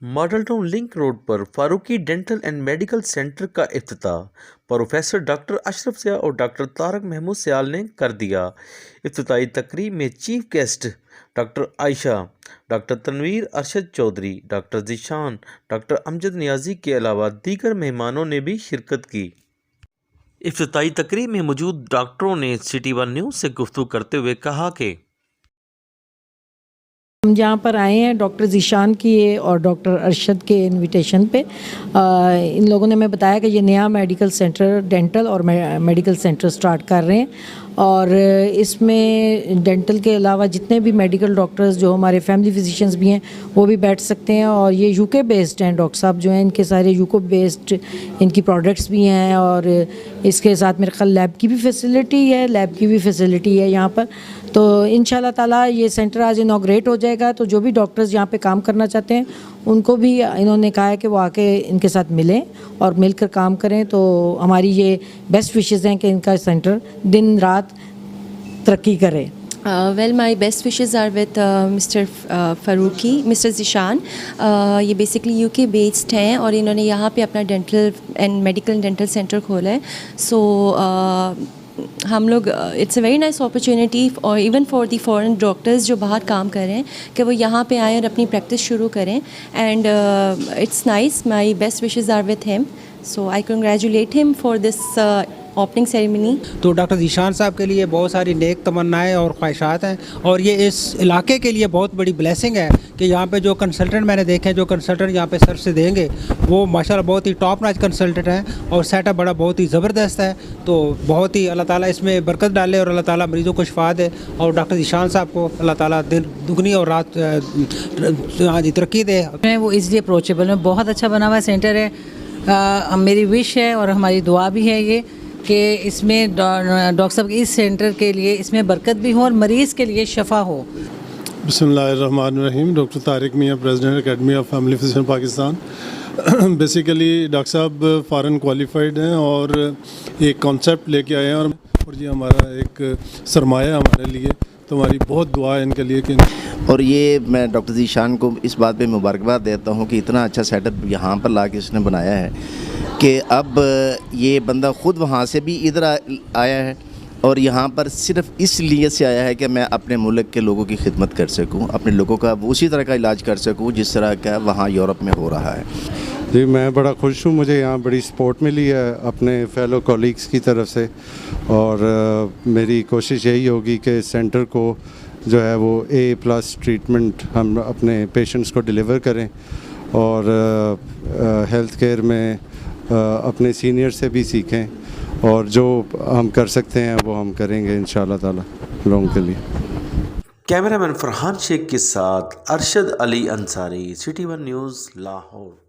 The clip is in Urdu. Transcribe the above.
ماڈل ٹاؤن لنک روڈ پر Farooqui dental and medical centre کا افتتاح پروفیسر ڈاکٹر اشرف سیال اور ڈاکٹر طارق محمود سیال نے کر دیا۔ افتتاحی تقریب میں chief guest doctor Ayesha, doctor Tanveer Arshad Chaudhry, doctor Zeeshan, doctor Amjad Niazi کے علاوہ دیگر مہمانوں نے بھی شرکت کی۔ افتتاحی تقریب میں موجود ڈاکٹروں نے سٹی ون نیوز سے گفتگو کرتے ہوئے کہا کہ ہم جہاں پر آئے ہیں ڈاکٹر ذیشان کی اور ڈاکٹر ارشد کے انویٹیشن پہ، ان لوگوں نے ہمیں بتایا کہ یہ نیا میڈیکل سینٹر ڈینٹل اور میڈیکل سینٹر سٹارٹ کر رہے ہیں، اور اس میں ڈینٹل کے علاوہ جتنے بھی میڈیکل ڈاکٹرز جو ہمارے فیملی فزیشنز بھی ہیں وہ بھی بیٹھ سکتے ہیں، اور یہ یو کے بیسڈ ہیں ڈاکٹر صاحب جو ہیں، ان کے سارے یو کے بیسڈ ان کی پروڈکٹس بھی ہیں، اور اس کے ساتھ میرے خیال لیب کی بھی فیسلٹی ہے یہاں پر۔ تو ان شاء اللہ تعالیٰ یہ سینٹر آج انوگریٹ ہو جائے گا، تو جو بھی ڈاکٹرز یہاں پہ کام کرنا چاہتے ہیں ان کو بھی انہوں نے کہا ہے کہ وہ آ کے ان کے ساتھ ملیں اور مل کر کام کریں۔ تو ہماری یہ بیسٹ وشز ہیں کہ ان کا سینٹر دن رات ترقی کرے۔ Well, my best wishes are with Mr. Faruqi, Mr. Zishan. یہ بیسکلی یو کے بیسڈ ہیں اور انہوں نے یہاں پہ اپنا dental and medical dental centre کھولا ہے۔ سو ہم لوگ it's a very nice opportunity اور even for the foreign doctors جو باہر کام کر رہے ہیں کہ وہ یہاں پہ آئیں اور اپنی پریکٹس شروع کریں، and it's nice. My best wishes are with him, so I congratulate him for this opening ceremony. تو ڈاکٹر ذیشان صاحب کے لیے بہت ساری نیک تمنائیں اور خواہشات ہیں، اور یہ اس علاقے کے لیے بہت بڑی بلیسنگ ہے کہ یہاں پہ جو کنسلٹنٹ میں نے دیکھے، جو کنسلٹنٹ یہاں پہ سر سے دیں گے وہ ماشاءاللہ بہت ہی ٹاپ ناچ کنسلٹنٹ ہیں، اور سیٹ اپ بڑا بہت ہی زبردست ہے۔ تو بہت ہی اللہ تعالیٰ اس میں برکت ڈالے اور اللہ تعالیٰ مریضوں کو شفا دے، اور ڈاکٹر ذیشان صاحب کو اللہ تعالیٰ دن دگنی اور رات ترقی دے۔ وہ اس لیے اپروچیبل ہے، بہت اچھا بنا ہوا سینٹر ہے۔ میری وش ہے اور ہماری دعا بھی ہے یہ کہ اس میں ڈاکٹر صاحب اس سینٹر کے لیے اس میں برکت بھی ہو اور مریض کے لیے شفا ہو۔ بسم اللہ الرحمن الرحیم۔ ڈاکٹر طارق میاں، president academy of family physician Pakistan. Basically doctor صاحب فارن کوالیفائڈ ہیں اور ایک کانسیپٹ لے کے آئے ہیں، اور یہ ہمارا ایک سرمایہ ہمارے لیے، تو ہماری بہت دعا ہے ان کے لیے کہ اور یہ میں ڈاکٹر ذیشان کو اس بات پہ مبارکباد دیتا ہوں کہ اتنا اچھا سیٹ اپ یہاں پر لا کے اس نے بنایا ہے کہ اب یہ بندہ خود وہاں سے بھی ادھر آیا ہے اور یہاں پر صرف اس لیے سے آیا ہے کہ میں اپنے ملک کے لوگوں کی خدمت کر سکوں، اپنے لوگوں کا اسی طرح کا علاج کر سکوں جس طرح کا وہاں یورپ میں ہو رہا ہے۔ جی میں بڑا خوش ہوں، مجھے یہاں بڑی سپورٹ ملی ہے اپنے فیلو کولیگس کی طرف سے، اور میری کوشش یہی ہوگی کہ سینٹر کو جو ہے وہ A+ ٹریٹمنٹ ہم اپنے پیشنٹس کو ڈیلیور کریں، اور ہیلتھ کیئر میں اپنے سینئر سے بھی سیکھیں، اور جو ہم کر سکتے ہیں وہ ہم کریں گے انشاءاللہ تعالی لوگوں کے لیے۔ کیمرہ مین فرحان شیخ کے ساتھ Arshad Ali Ansari, city one news, Lahore.